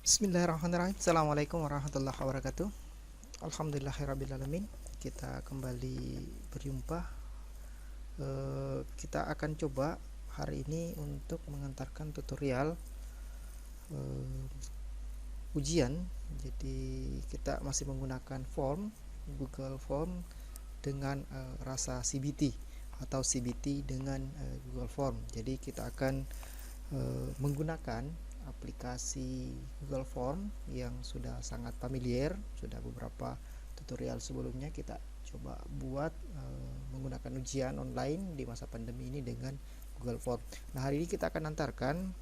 Bismillahirrahmanirrahim. Assalamualaikum warahmatullahi wabarakatuh. Alhamdulillahirrabbilalamin. Kita kembali berjumpa. Kita akan coba hari ini untuk mengantarkan tutorial ujian. Jadi kita masih menggunakan form Google Form dengan rasa CBT atau CBT dengan Google Form. Jadi kita akan menggunakan aplikasi Google Form yang sudah sangat familiar, sudah beberapa tutorial sebelumnya kita coba buat menggunakan ujian online di masa pandemi ini dengan Google Form. Nah, hari ini kita akan antarkan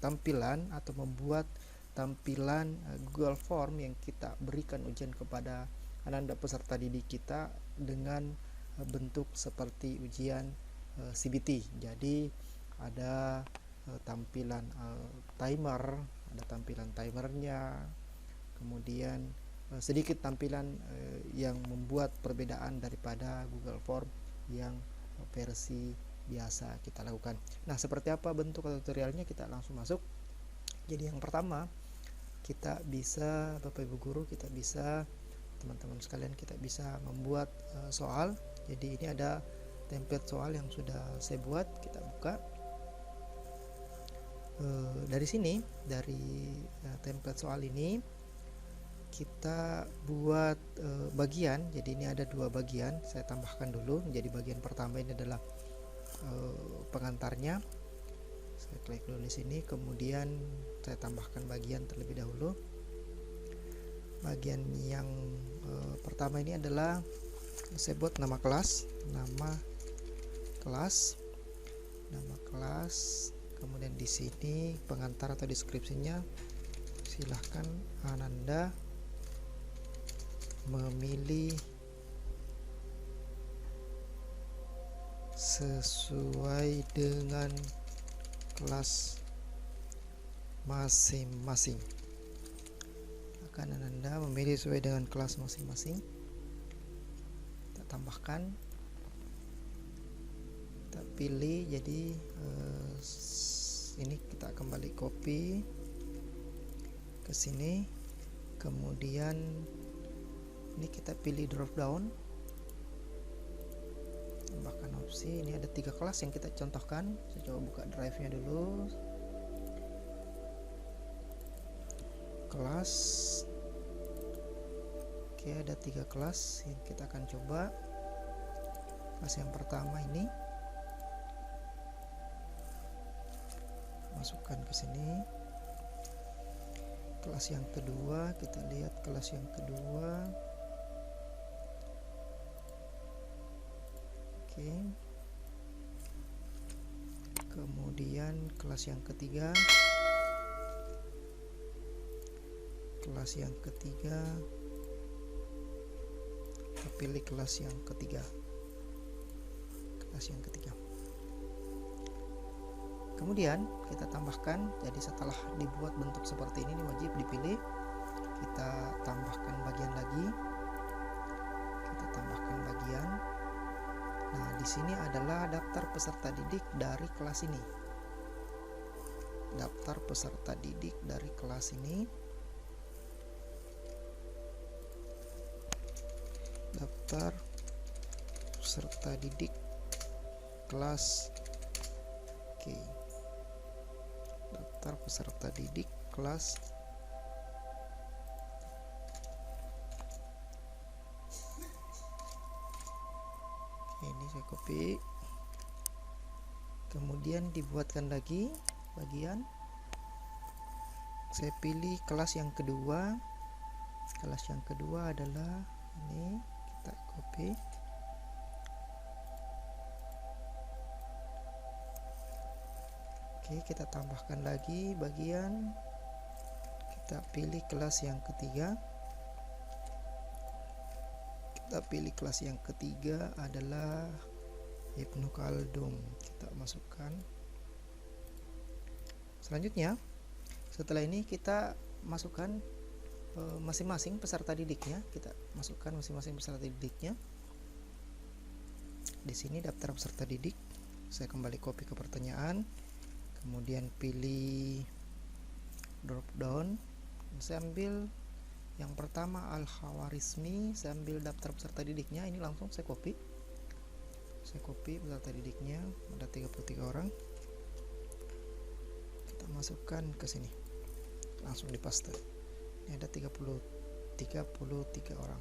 tampilan atau membuat tampilan Google Form yang kita berikan ujian kepada anak-anak peserta didik kita dengan bentuk seperti ujian CBT. Jadi ada tampilan timer, ada tampilan timernya, kemudian sedikit tampilan yang membuat perbedaan daripada Google Form yang versi biasa kita lakukan. Nah, seperti apa bentuk tutorialnya, kita langsung masuk. Jadi yang pertama, kita bisa, Bapak Ibu guru, kita bisa, teman-teman sekalian, kita bisa membuat soal. Jadi ini ada template soal yang sudah saya buat, kita buka. Dari sini, dari template soal ini kita buat bagian. Jadi ini ada dua bagian, saya tambahkan dulu. Jadi bagian pertama ini adalah pengantarnya. Saya klik dulu di sini, kemudian saya tambahkan bagian terlebih dahulu. Bagian yang pertama ini adalah saya buat nama kelas, kemudian di sini pengantar atau deskripsinya, silahkan Ananda memilih sesuai dengan kelas masing-masing. Akan Ananda memilih sesuai dengan kelas masing-masing. Kita tambahkan, kita pilih. Jadi ini kita kembali copy ke sini, kemudian ini kita pilih drop down, tambahkan opsi. Ini ada 3 kelas yang kita contohkan. Saya coba buka drive-nya dulu. Kelas, oke, ada 3 kelas yang kita akan coba. Kelas yang pertama ini masukkan ke sini. Kelas yang kedua, kita lihat kelas yang kedua. Oke. Kemudian kelas yang ketiga. Kelas yang ketiga. Kita pilih kelas yang ketiga. Kelas yang ketiga. Kemudian kita tambahkan. Jadi setelah dibuat bentuk seperti ini wajib dipilih. Kita tambahkan bagian lagi. Kita tambahkan bagian. Nah, di sini adalah daftar peserta didik dari kelas ini. Daftar peserta didik dari kelas ini. daftar peserta didik kelas. Oke, daftar peserta didik kelas. Oke, ini saya copy, kemudian dibuatkan lagi bagian. Saya pilih kelas yang kedua. Kelas yang kedua adalah ini, kita copy. Oke, kita tambahkan lagi bagian. Kita pilih kelas yang ketiga. Kita pilih kelas yang ketiga adalah Ibnu Khaldun. Kita masukkan. Selanjutnya, setelah ini kita masukkan masing-masing peserta didiknya. Kita masukkan masing-masing peserta didiknya. Di sini daftar peserta didik. Saya kembali copy ke pertanyaan. Kemudian pilih drop down, saya ambil yang pertama Al-Khawarizmi, saya ambil daftar peserta didiknya. Ini langsung saya copy peserta didiknya, ada 33 orang. Kita masukkan ke sini, langsung dipaste. Ini ada 33 orang,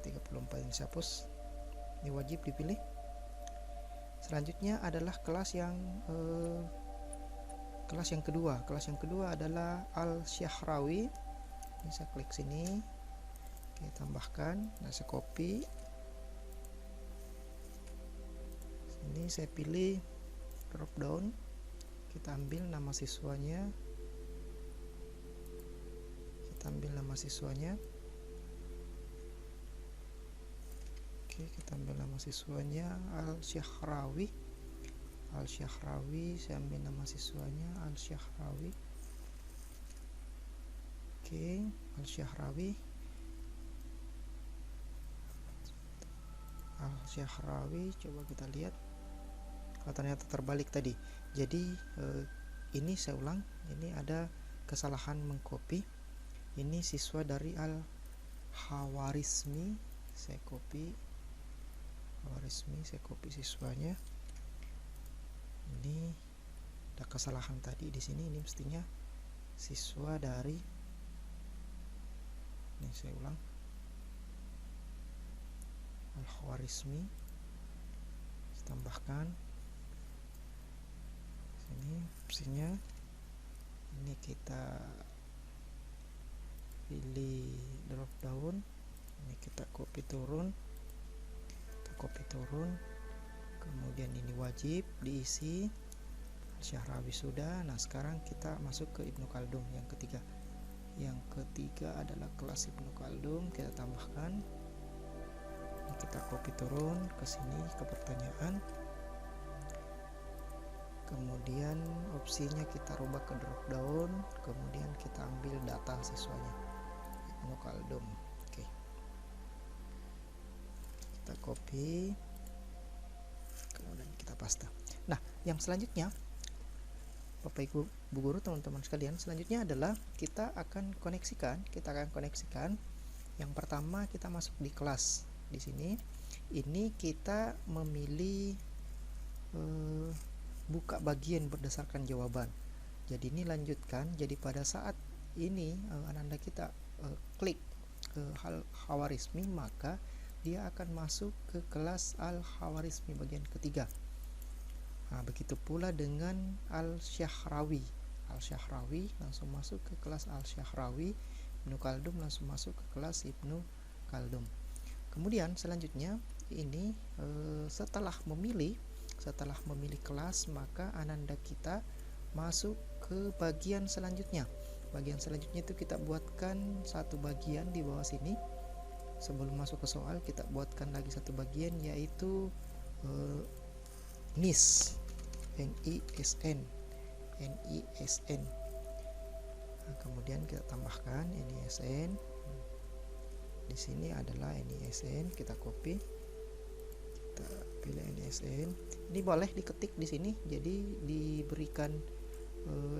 34 ini saya hapus. Ini wajib dipilih. Selanjutnya adalah kelas yang kedua. Kelas yang kedua adalah Al-Syahrawi. Ini saya klik sini, oke, tambahkan. Nah, saya copy. Sini saya pilih drop down. Kita ambil nama siswanya. Kita ambil nama siswanya Al-Syahrawi. Saya ambil nama siswanya Al-Syahrawi. Oke, Al-Syahrawi. Coba kita lihat. Ternyata terbalik tadi. Jadi ini saya ulang. Ini ada kesalahan mengcopy. Ini siswa dari Al-Khawarizmi. Saya copy siswanya. Ini ada kesalahan tadi di sini. Ini mestinya siswa dari, ini saya ulang, Al-Khawarizmi. Saya tambahkan sini opsinya. Ini kita pilih drop down. Ini kita copy turun. Kemudian ini wajib diisi. Syahrawi sudah. Nah, sekarang kita masuk ke Ibnu Khaldun yang ketiga. Yang ketiga adalah kelas Ibnu Khaldun. Kita tambahkan. Ini kita copy turun ke sini ke pertanyaan. Kemudian opsinya kita rubah ke drop down. Kemudian kita ambil data siswanya Ibnu Khaldun. Oke. Kita copy, kemudian kita paste. Nah, yang selanjutnya, Bapak Ibu guru, teman-teman sekalian, selanjutnya adalah kita akan koneksikan. Yang pertama kita masuk di kelas. Di sini, ini kita memilih buka bagian berdasarkan jawaban. Jadi ini lanjutkan. Jadi pada saat ini Ananda kita klik ke Al-Khawarizmi, maka dia akan masuk ke kelas Al-Khawarizmi bagian ketiga. Nah, begitu pula dengan Al-Syahrawi langsung masuk ke kelas Al-Syahrawi. Ibnu Khaldun langsung masuk ke kelas Ibnu Khaldun. Kemudian selanjutnya ini setelah memilih kelas, maka Ananda kita masuk ke bagian selanjutnya. Bagian selanjutnya itu kita buatkan satu bagian di bawah sini. Sebelum masuk ke soal, kita buatkan lagi satu bagian, yaitu NISN. Nah, kemudian kita tambahkan NISN. Di sini adalah NISN, kita copy, kita pilih NISN. Ini boleh diketik di sini, jadi diberikan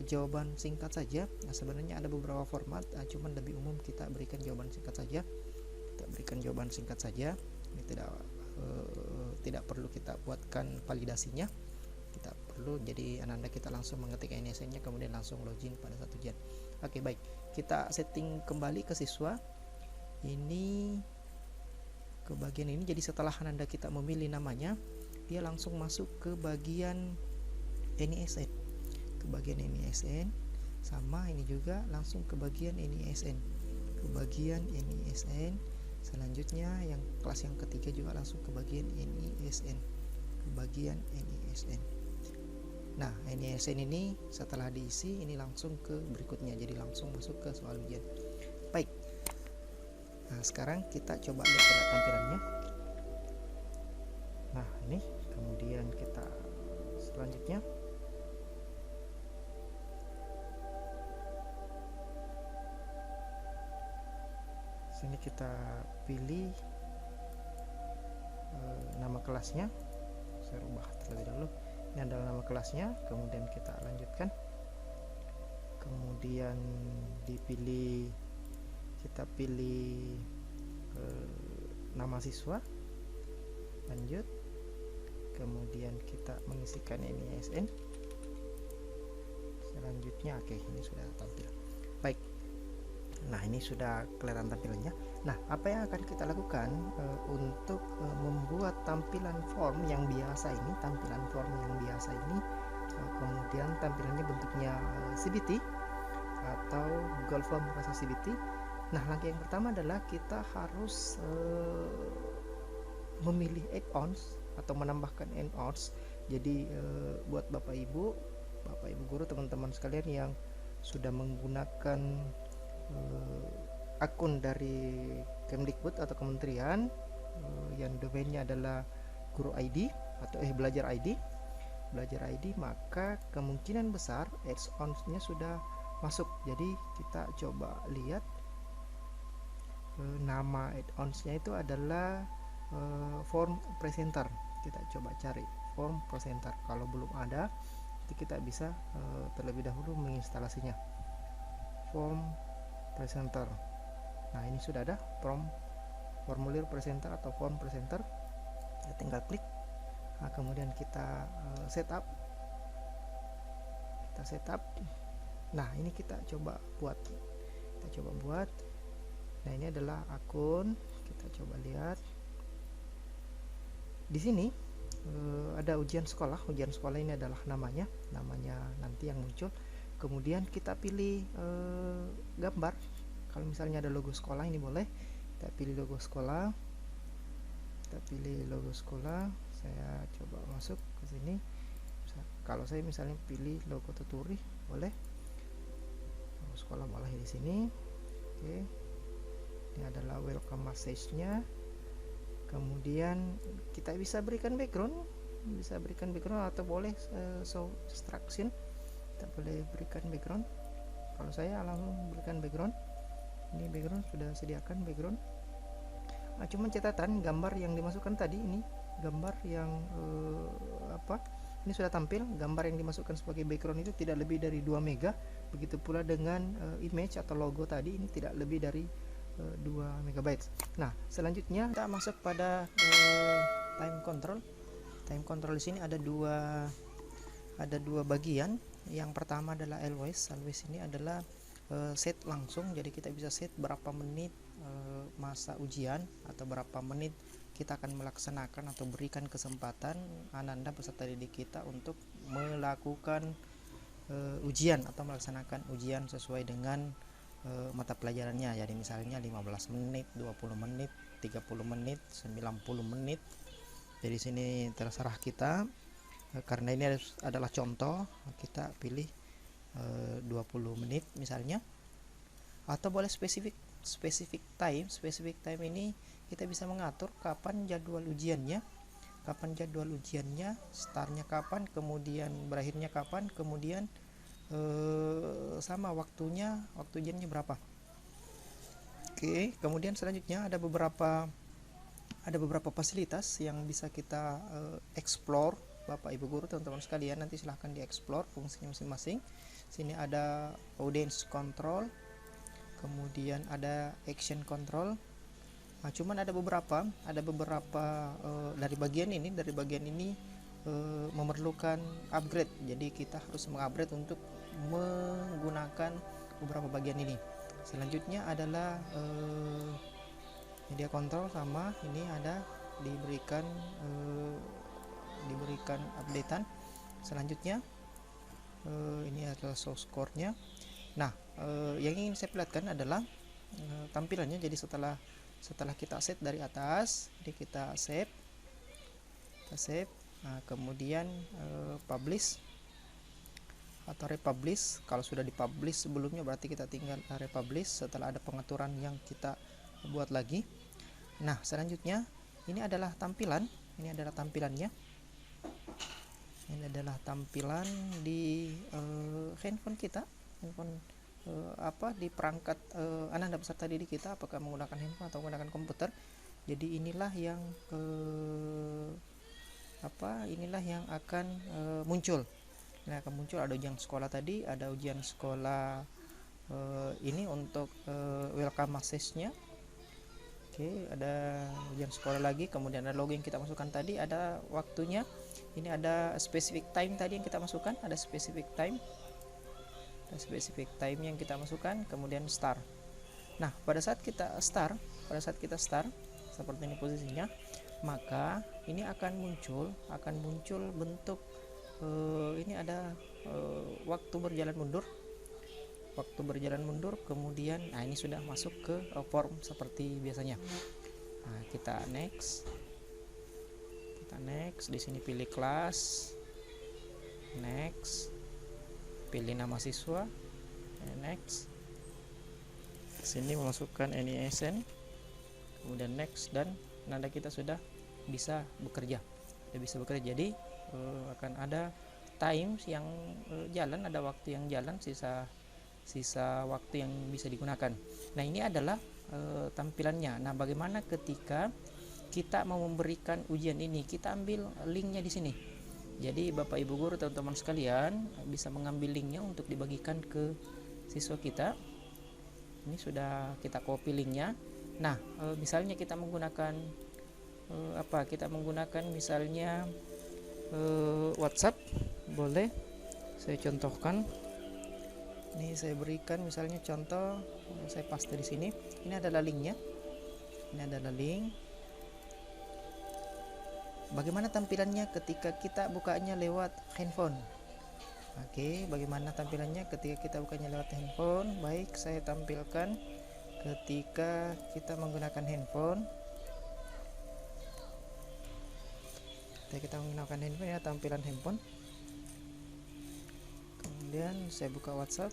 jawaban singkat saja. Nah, sebenarnya ada beberapa format, cuman lebih umum kita berikan jawaban singkat saja. Kita berikan jawaban singkat saja. Ini tidak perlu kita buatkan validasinya. Kita perlu, jadi Ananda kita langsung mengetik NISN-nya kemudian langsung login pada saat ujian. Oke, baik, kita setting kembali ke siswa ini, ke bagian ini. Jadi setelah Ananda kita memilih namanya, dia langsung masuk ke bagian NISN, ke bagian NISN. Sama ini juga langsung ke bagian NISN, ke bagian NISN. Selanjutnya yang kelas yang ketiga juga langsung ke bagian NISN, ke bagian NISN. Nah, NISN ini setelah diisi ini langsung ke berikutnya, jadi langsung masuk ke soal ujian. Baik, nah sekarang kita coba lihat tampilannya. Nah, ini kemudian kita selanjutnya sini kita pilih nama kelasnya. Saya rubah terlebih dahulu, ini adalah nama kelasnya. Kemudian kita lanjutkan, kemudian dipilih, kita pilih nama siswa, lanjut, kemudian kita mengisikan NISN. Selanjutnya oke, ini sudah tampil. Baik, nah ini sudah kelihatan tampilannya. Nah, apa yang akan kita lakukan untuk membuat tampilan form yang biasa ini, kemudian tampilannya bentuknya CBT atau Google Form rasa CBT. Nah, langkah yang pertama adalah kita harus memilih add-ons atau menambahkan add-ons. Jadi buat Bapak Ibu guru, teman-teman sekalian yang sudah menggunakan akun dari Kemdikbud atau kementerian yang domainnya adalah Guru ID atau Belajar ID, maka kemungkinan besar add-ons-nya sudah masuk. Jadi kita coba lihat nama add-ons-nya itu adalah form presenter. Kita coba cari form presenter. Kalau belum ada, kita bisa terlebih dahulu menginstalasinya. Form presenter. Nah, ini sudah ada formulir presenter atau form presenter. Kita tinggal klik. Nah, kemudian kita setup. Nah, ini kita coba buat. Nah, ini adalah akun. Kita coba lihat. Di sini ada ujian sekolah. Ujian sekolah ini adalah namanya nanti yang muncul. Kemudian kita pilih gambar. Kalau misalnya ada logo sekolah, ini boleh. Kita pilih logo sekolah. Saya coba masuk ke sini. Kalau saya misalnya pilih logo Tuturi, boleh. Logo sekolah boleh di sini. Oke. Ini adalah welcome message-nya. Kemudian kita bisa berikan background, atau boleh show instruction. Kita boleh berikan background. Kalau saya langsung berikan background. Ini background sudah sediakan background. Nah, cuman catatan gambar yang dimasukkan tadi, ini gambar yang ini sudah tampil. Gambar yang dimasukkan sebagai background itu tidak lebih dari 2 mega. Begitu pula dengan image atau logo tadi, ini tidak lebih dari 2 MB. Nah, selanjutnya kita masuk pada time control. Time control di sini ada dua bagian. Yang pertama adalah always ini adalah set langsung, jadi kita bisa set berapa menit masa ujian atau berapa menit kita akan melaksanakan atau berikan kesempatan Ananda peserta didik kita untuk melakukan ujian atau melaksanakan ujian sesuai dengan mata pelajarannya. Jadi misalnya 15 menit, 20 menit, 30 menit, 90 menit. Jadi sini terserah kita. Karena ini adalah contoh, kita pilih 20 menit misalnya, atau boleh specific time ini kita bisa mengatur kapan jadwal ujiannya, startnya kapan, kemudian berakhirnya kapan, kemudian sama waktu ujiannya berapa. Oke, kemudian selanjutnya ada beberapa fasilitas yang bisa kita explore. Bapak Ibu guru, teman-teman sekalian, nanti silahkan dieksplor fungsinya masing-masing. Sini ada audience control, kemudian ada action control, Nah, cuman ada beberapa dari bagian ini memerlukan upgrade. Jadi kita harus mengupgrade untuk menggunakan beberapa bagian ini. Selanjutnya adalah media kontrol, sama ini ada diberikan updatean. Selanjutnya ini adalah source core-nya. Nah, yang ingin saya perlihatkan adalah tampilannya. Jadi setelah kita set dari atas, jadi kita save. Nah, kemudian publish atau republish. Kalau sudah dipublish sebelumnya berarti kita tinggal republish setelah ada pengaturan yang kita buat lagi. Nah, selanjutnya ini adalah tampilannya. Ini adalah tampilan di handphone kita, di perangkat Ananda peserta didik kita, apakah menggunakan handphone atau menggunakan komputer. Jadi inilah yang akan muncul. Nah, akan muncul ada ujian sekolah tadi, ada ujian sekolah ini untuk welcome message-nya. Oke, ada ujian sekolah lagi, kemudian ada logo yang kita masukkan tadi, ada waktunya. Ini ada specific time tadi yang kita masukkan, ada specific time yang kita masukkan, kemudian start. Nah, pada saat kita start seperti ini posisinya, maka ini akan muncul bentuk ini ada waktu berjalan mundur, kemudian ini sudah masuk ke form seperti biasanya. Nah, kita next, di sini pilih kelas, next, pilih nama siswa, next, sini memasukkan NISN, kemudian next, dan nanda kita sudah bisa bekerja. Jadi akan ada times yang jalan, ada waktu yang jalan, sisa waktu yang bisa digunakan. Nah, ini adalah tampilannya. Nah, bagaimana ketika kita mau memberikan ujian ini? Kita ambil linknya di sini. Jadi Bapak Ibu guru, teman-teman sekalian bisa mengambil linknya untuk dibagikan ke siswa kita. Ini sudah kita copy linknya. Nah, misalnya kita menggunakan misalnya WhatsApp, boleh saya contohkan. Ini saya berikan misalnya contoh, saya paste di sini. Ini adalah linknya. Bagaimana tampilannya ketika kita bukanya lewat handphone? Oke, bagaimana tampilannya ketika kita bukanya lewat handphone? Baik, saya tampilkan ketika kita menggunakan handphone. Ya, tampilan handphone. Kemudian saya buka WhatsApp.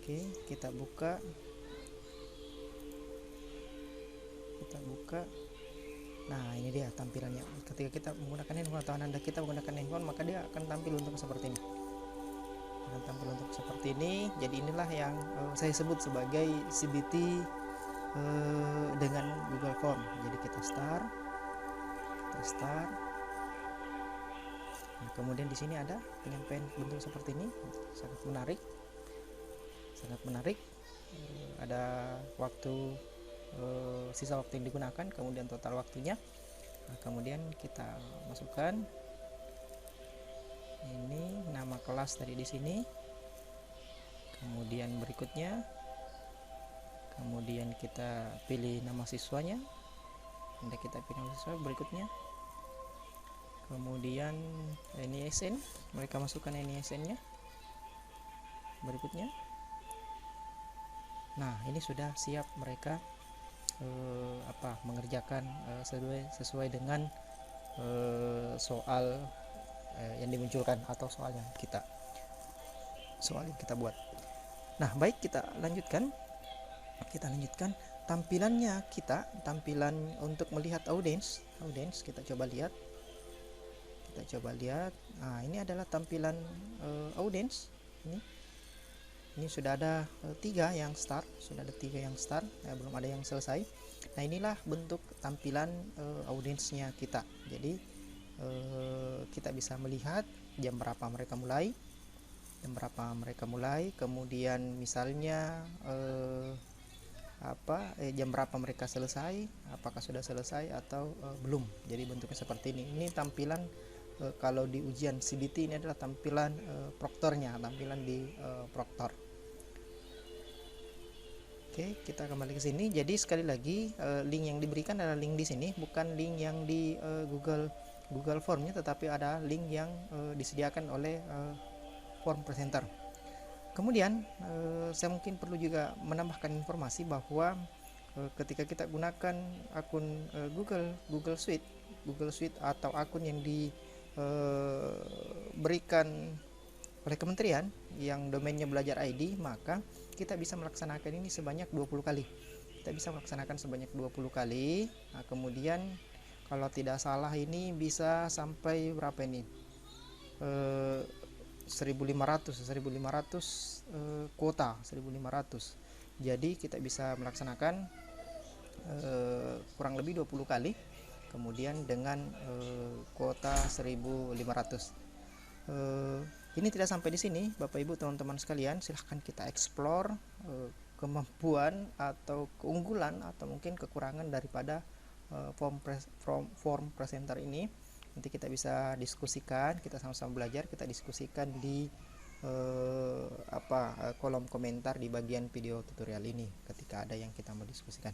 Oke, kita buka. Nah, ini dia tampilannya. Ketika kita menggunakan handphone atau Anda kita menggunakan handphone, maka dia akan tampil untuk seperti ini. Jadi inilah yang saya sebut sebagai CBT dengan Google Form. Jadi kita start. Nah, kemudian di sini ada penyampaian bentuk seperti ini, sangat menarik. Ada waktu, sisa waktu yang digunakan, kemudian total waktunya. Nah, kemudian kita masukkan ini nama kelas tadi di sini. Kemudian berikutnya, kemudian kita pilih nama siswanya. Berikutnya, kemudian NISN, mereka masukkan NISN-nya. Berikutnya, nah ini sudah siap mereka mengerjakan sesuai dengan soal yang dimunculkan atau soal yang kita buat. Nah, baik, kita lanjutkan tampilan untuk melihat audience. Kita coba lihat. Nah, ini adalah tampilan audience. Ini sudah ada 3 yang start, belum ada yang selesai. Nah, inilah bentuk tampilan audiensnya kita. Jadi kita bisa melihat jam berapa mereka mulai, kemudian misalnya jam berapa mereka selesai, apakah sudah selesai atau belum. Jadi bentuknya seperti ini. Ini tampilan kalau di ujian CBT ini adalah tampilan proktornya, tampilan di proktor. Oke, kita kembali ke sini. Jadi sekali lagi link yang diberikan adalah link di sini, bukan link yang di Google Formnya, tetapi ada link yang disediakan oleh form presenter. Kemudian saya mungkin perlu juga menambahkan informasi bahwa ketika kita gunakan akun Google Suite atau akun yang diberikan oleh kementerian yang domainnya Belajar ID, maka kita bisa melaksanakan ini sebanyak 20 kali. Kita bisa melaksanakan sebanyak 20 kali. Nah, kemudian kalau tidak salah ini bisa sampai berapa ini? 1500 kuota 1500. Jadi kita bisa melaksanakan kurang lebih 20 kali, kemudian dengan kuota 1500. Ini tidak sampai di sini, Bapak Ibu teman-teman sekalian. Silahkan kita explore kemampuan atau keunggulan atau mungkin kekurangan daripada form presenter ini. Nanti kita bisa diskusikan, kita sama-sama belajar, kita diskusikan di kolom komentar di bagian video tutorial ini ketika ada yang kita mau diskusikan.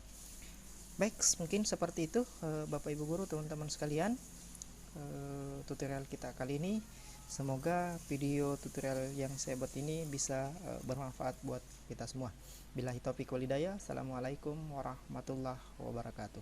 Baik, mungkin seperti itu Bapak Ibu guru, teman-teman sekalian, tutorial kita kali ini. Semoga video tutorial yang saya buat ini bisa bermanfaat buat kita semua. Billahi taufiq wal hidayah. Assalamualaikum warahmatullahi wabarakatuh.